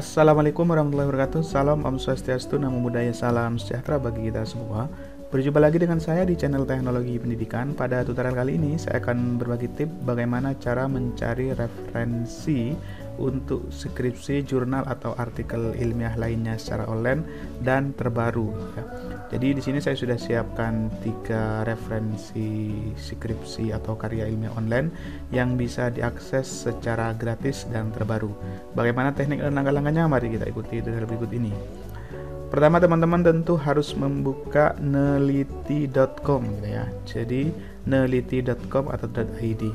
Assalamualaikum warahmatullahi wabarakatuh. Salam Om Swastiastu, Namo Buddhaya, salam sejahtera bagi kita semua. Berjumpa lagi dengan saya di channel Teknologi Pendidikan. Pada tutorial kali ini saya akan berbagi tips bagaimana cara mencari referensi untuk skripsi, jurnal atau artikel ilmiah lainnya secara online dan terbaru. Jadi di sini saya sudah siapkan 3 referensi skripsi atau karya ilmiah online yang bisa diakses secara gratis dan terbaru. Bagaimana teknik dan langkah-langkahnya? Mari kita ikuti tutorial berikut ini. Pertama, teman-teman tentu harus membuka neliti.com gitu ya. Jadi neliti.com atau .id.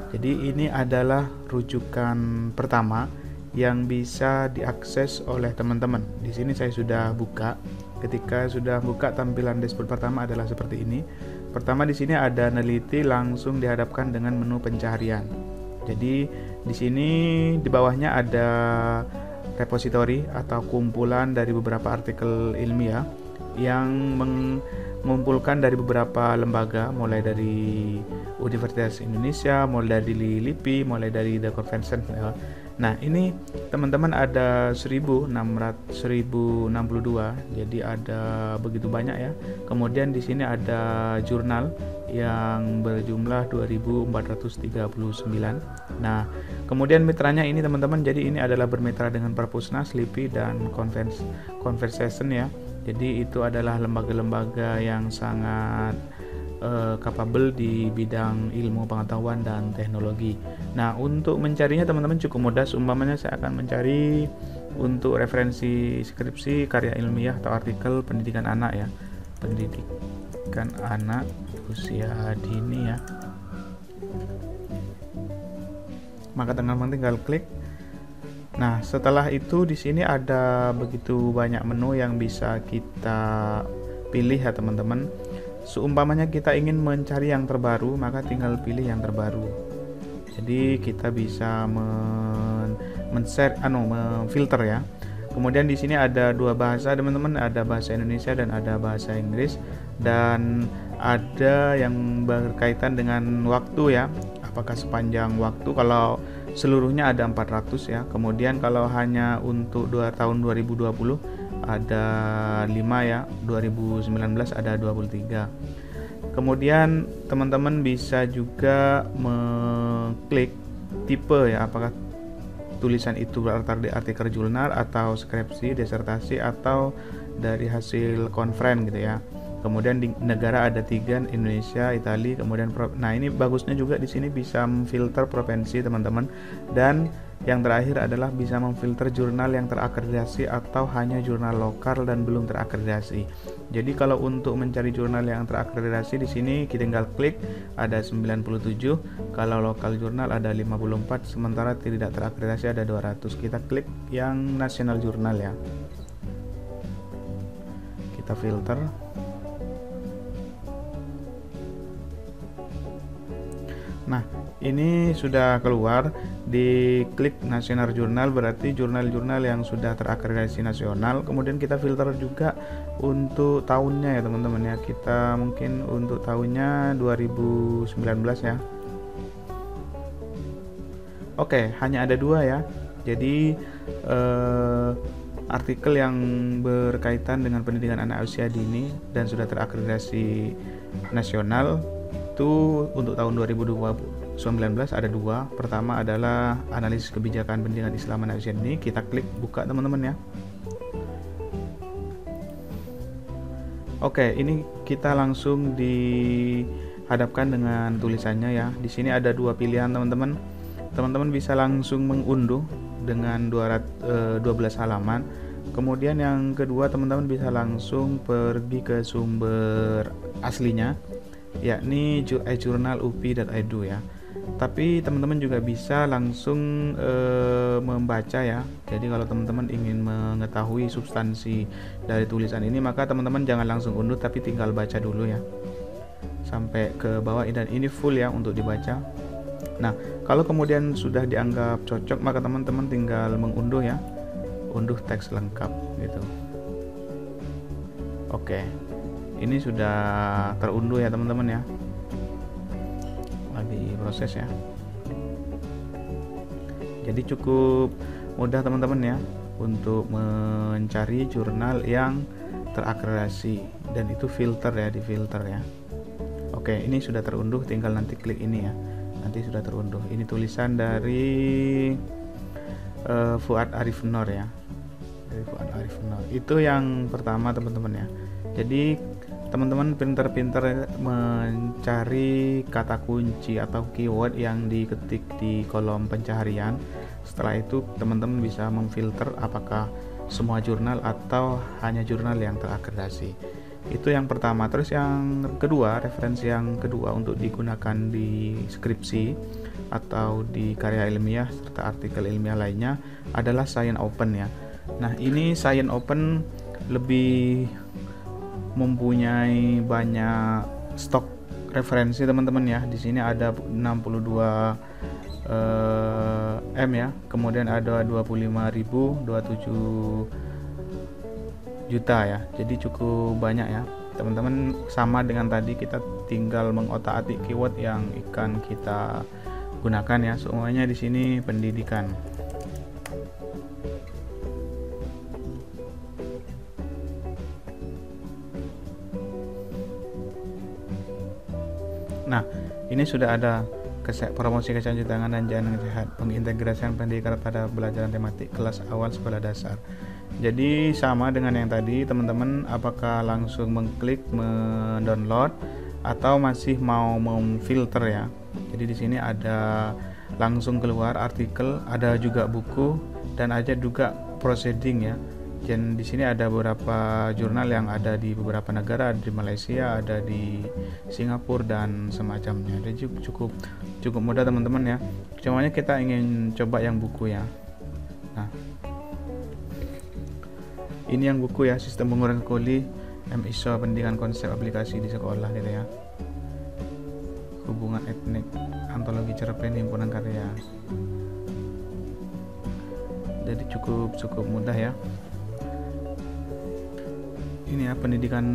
Jadi ini adalah rujukan pertama yang bisa diakses oleh teman-teman. Di sini saya sudah buka. Ketika sudah buka, tampilan dashboard pertama adalah seperti ini. Pertama di sini ada neliti, langsung dihadapkan dengan menu pencaharian. Jadi di sini di bawahnya ada repositori atau kumpulan dari beberapa artikel ilmiah yang mengumpulkan dari beberapa lembaga, mulai dari Universitas Indonesia, mulai dari LIPI, mulai dari The Convention. Nah, ini teman-teman ada 1062, jadi ada begitu banyak ya. Kemudian di sini ada jurnal yang berjumlah 2439. Nah, kemudian mitranya ini teman-teman, jadi ini adalah bermitra dengan Perpusnas, LIPI dan Conversation ya. Jadi itu adalah lembaga-lembaga yang sangat capable di bidang ilmu pengetahuan dan teknologi. Nah, untuk mencarinya teman-teman cukup mudah. Umpamanya saya akan mencari untuk referensi skripsi, karya ilmiah atau artikel pendidikan anak ya. Pendidikan anak usia dini ya. Maka teman-teman tinggal klik. Nah, setelah itu di sini ada begitu banyak menu yang bisa kita pilih ya teman-teman. Seumpamanya kita ingin mencari yang terbaru, maka tinggal pilih yang terbaru. Jadi kita bisa memfilter ya. Kemudian di sini ada 2 bahasa teman-teman, ada bahasa Indonesia dan ada bahasa Inggris, dan ada yang berkaitan dengan waktu ya. Apakah sepanjang waktu? Kalau seluruhnya ada 400 ya. Kemudian kalau hanya untuk tahun 2020 ada 5 ya, 2019 ada 23. Kemudian teman-teman bisa juga mengklik tipe ya, apakah tulisan itu berasal dari artikel jurnal atau skripsi, disertasi atau dari hasil konferen gitu ya. Kemudian di negara ada 3, Indonesia, Italia, kemudian nah ini bagusnya juga di sini bisa memfilter provinsi teman-teman, dan yang terakhir adalah bisa memfilter jurnal yang terakreditasi atau hanya jurnal lokal dan belum terakreditasi. Jadi kalau untuk mencari jurnal yang terakreditasi di sini kita tinggal klik, ada 97, kalau lokal jurnal ada 54, sementara tidak terakreditasi ada 200. Kita klik yang nasional jurnal ya. Kita filter. Nah, ini sudah keluar. Di klik nasional jurnal berarti jurnal-jurnal yang sudah terakreditasi nasional. Kemudian kita filter juga untuk tahunnya ya teman-teman ya. Kita mungkin untuk tahunnya 2019 ya. Oke, hanya ada 2 ya. Jadi artikel yang berkaitan dengan pendidikan anak usia dini dan sudah terakreditasi nasional itu untuk tahun 2019 ada 2. Pertama adalah analisis kebijakan pendidikan Islam anak usia dini. Kita klik buka teman-teman ya. Oke, ini kita langsung dihadapkan dengan tulisannya ya. Di sini ada 2 pilihan teman-teman. Teman-teman bisa langsung mengunduh dengan 12 halaman. Kemudian yang kedua teman-teman bisa langsung pergi ke sumber aslinya, yakni journal.upi.edu ya. Tapi teman-teman juga bisa langsung membaca ya. Jadi kalau teman-teman ingin mengetahui substansi dari tulisan ini, maka teman-teman jangan langsung unduh tapi tinggal baca dulu ya sampai ke bawah, dan ini full ya untuk dibaca. Nah, kalau kemudian sudah dianggap cocok, maka teman-teman tinggal mengunduh ya, unduh teks lengkap gitu. Oke, ini sudah terunduh ya teman-teman ya, lagi proses ya. Jadi cukup mudah teman-teman ya. untuk mencari jurnal yang terakreditasi, dan itu filter ya, di filter ya. Oke, ini sudah terunduh, tinggal nanti klik ini ya, nanti sudah terunduh. Ini tulisan dari Fuad Arif Nur ya, dari Fuad Arif Nur. Itu yang pertama teman-teman ya. Jadi teman-teman pinter-pinter mencari kata kunci atau keyword yang diketik di kolom pencaharian. Setelah itu teman-teman bisa memfilter apakah semua jurnal atau hanya jurnal yang terakreditasi. Itu yang pertama. Terus yang kedua, referensi yang kedua untuk digunakan di skripsi atau di karya ilmiah serta artikel ilmiah lainnya adalah Science Open ya. Nah, ini Science Open lebih mempunyai banyak stok referensi teman-teman ya. Di sini ada 62 M ya, kemudian ada 25.027 juta ya, jadi cukup banyak ya teman-teman. Sama dengan tadi, kita tinggal mengotak-atik keyword yang akan kita gunakan ya. Semuanya di sini pendidikan. Nah, ini sudah ada promosi kesehatan cuci tangan dan jalan sehat, pengintegrasian pendidikan pada pelajaran tematik kelas awal sekolah dasar. Jadi sama dengan yang tadi teman-teman, apakah langsung mengklik mendownload atau masih mau memfilter ya. Jadi di sini ada langsung keluar artikel, ada juga buku, dan ada juga proceeding ya. Dan di sini ada beberapa jurnal yang ada di beberapa negara, ada di Malaysia, ada di Singapura dan semacamnya. Jadi cukup mudah teman-teman ya. Cumanya kita ingin coba yang buku ya. Nah, ini yang buku ya, sistem pengurangan kuli MISO, pendidikan konsep aplikasi di sekolah gitu ya. Hubungan etnik, antologi cerpen, himpunan karya. Jadi cukup mudah ya. Ini ya, pendidikan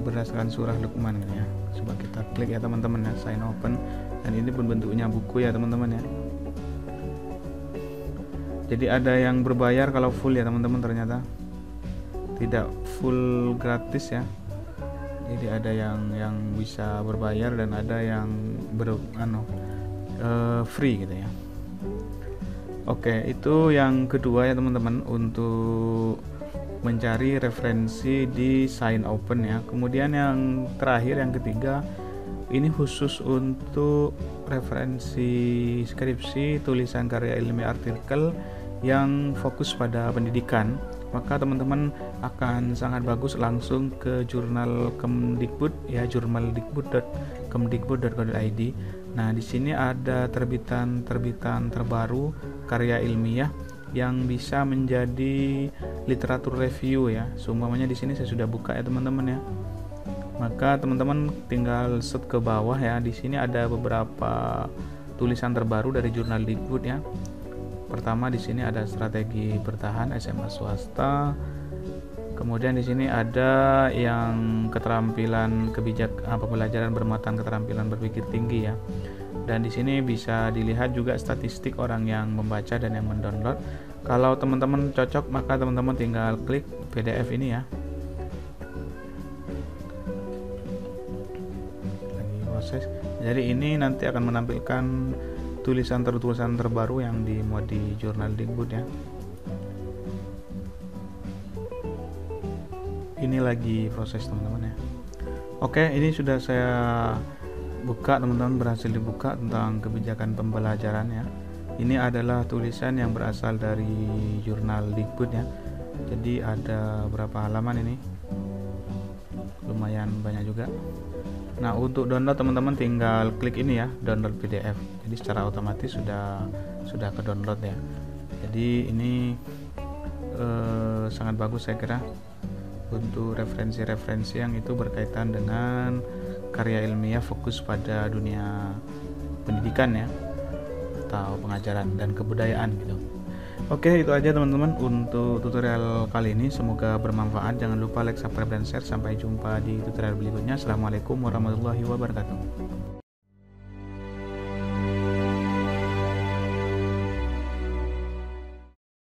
berdasarkan surah Luqman ya. Coba kita klik ya teman-teman ya, Science Open, dan ini pun bentuknya buku ya teman-teman ya. Jadi ada yang berbayar kalau full ya teman-teman, ternyata tidak full gratis ya. Jadi ada yang bisa berbayar dan ada yang free gitu ya. Oke, itu yang kedua ya teman-teman, untuk mencari referensi di Science Open ya. Kemudian yang terakhir, yang ketiga, ini khusus untuk referensi skripsi, tulisan karya ilmiah, artikel yang fokus pada pendidikan. Maka teman-teman akan sangat bagus langsung ke jurnal Kemdikbud ya, jurnaldikbud.kemdikbud.go.id. Nah, di sini ada terbitan terbaru karya ilmiah yang bisa menjadi literatur review ya. Seumpamanya di sini saya sudah buka ya teman-teman ya. Maka teman-teman tinggal set ke bawah ya. Di sini ada beberapa tulisan terbaru dari jurnal Dikbud ya. Pertama di sini ada strategi bertahan SMA swasta. Kemudian di sini ada yang keterampilan pembelajaran bermuatan keterampilan berpikir tinggi ya. Dan di sini bisa dilihat juga statistik orang yang membaca dan yang mendownload. Kalau teman-teman cocok, maka teman-teman tinggal klik PDF ini ya. Lagi proses. Jadi ini nanti akan menampilkan tulisan terbaru yang dimuat di jurnal Dikbud ya. Ini lagi proses teman-teman ya. Oke, ini sudah saya buka teman-teman, berhasil dibuka tentang kebijakan pembelajaran ya. Ini adalah tulisan yang berasal dari jurnal Dikbud ya. Jadi ada berapa halaman ini, lumayan banyak juga. Nah, untuk download teman-teman tinggal klik ini ya, download PDF. Jadi secara otomatis sudah ke download ya. Jadi ini sangat bagus saya kira untuk referensi-referensi yang itu berkaitan dengan karya ilmiah fokus pada dunia pendidikan ya, atau pengajaran dan kebudayaan gitu. Oke, itu aja teman-teman untuk tutorial kali ini, semoga bermanfaat. Jangan lupa like, subscribe, dan share. Sampai jumpa di tutorial berikutnya. Assalamualaikum warahmatullahi wabarakatuh.